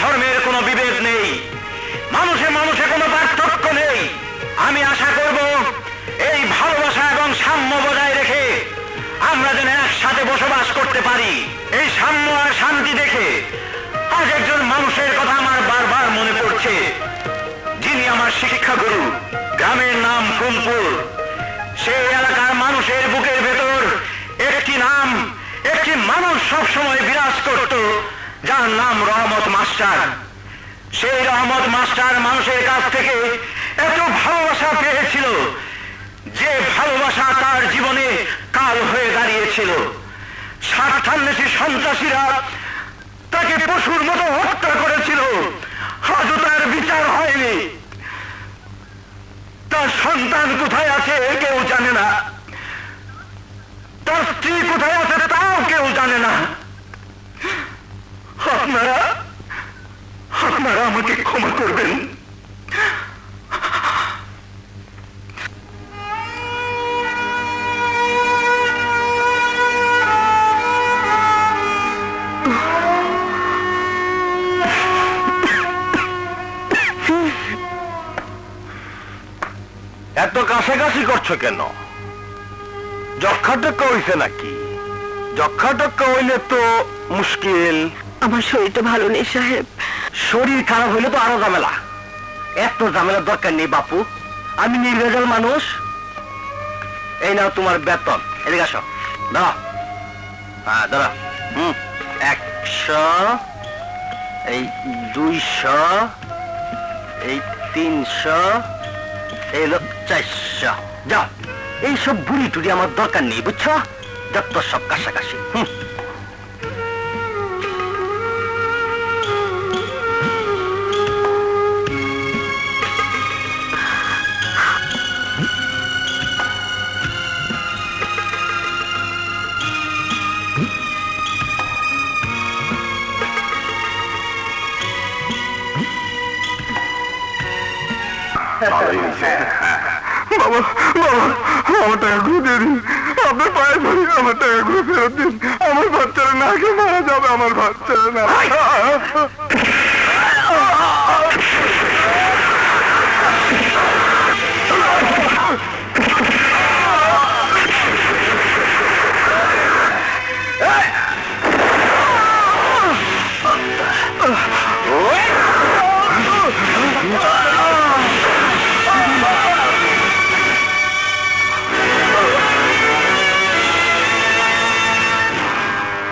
ধর্মের কোনো বিভেদ নেই, মানুষে মানুষে কোনো পার্থক্য নেই। আমি আশা করব এই ভালোবাসা এবং সাম্য বজায় রেখে আমরা যেন একসাথে বসবাস করতে পারি। এই সাম্য আর শান্তি দেখে আজ একজন মানুষের কথা আমার বারবার মনে পড়ছে, যিনি আমার শিক্ষাগুরু। গ্রামের নাম ফুলপুর। সেই এলাকার মানুষের বুকের ভেতর একটি নাম, একটি মানুষ সবসময় বিরাজ করত, যার নাম রহমত মাস্টার। সেই রহমত মাস্টার মানুষের কাছ থেকে এত ভালোবাসা পেয়েছিল যে ভালোবাসা তার জীবনে কাল হয়ে দাঁড়িয়েছিল। স্বার্থান্বেষী সন্ত্রাসীরা তাকে পশুর মতো হত্যা করেছিল, আজও তার বিচার হয়নি। তার সন্তান কোথায় আছে কেউ জানে না, তার স্ত্রী কোথায় আছে তাও কেউ জানে না। আপনারা আপনারা আমাকে ক্ষমা করবেন। এত কাছাকাছি করছো কেন? যক্ষা টক্কা হইছে নাকি? যক্ষা টক্কা হইলে তো মুশকিল। আমার শরীরটা ভালো নেই সাহেব। শরীর খারাপ হইলে তো আরো ঝামেলা। এত ঝামেলার দরকার নেই বাপু, আমি নির্ভেজাল মানুষ। এই নাও তোমার বেতন, এদিকে আসো। দাঁড়া, হ্যাঁ দাঁড়া। 100, এই 200, এই 300, এই 400। যাও, এইসব বুড়ি টুড়ি আমার দরকার নেই, বুঝছো? যত সব কাছাকাছি। বাবা বাবা, আমার টাকা ঘুরে দিয়ে দিন। আপনার পায়ে ধরি, আমার টাকা ঘুরে ফেরত দিন। আমার বাচ্চারা না খেয়ে মারা যাবে, আমার বাচ্চারা না।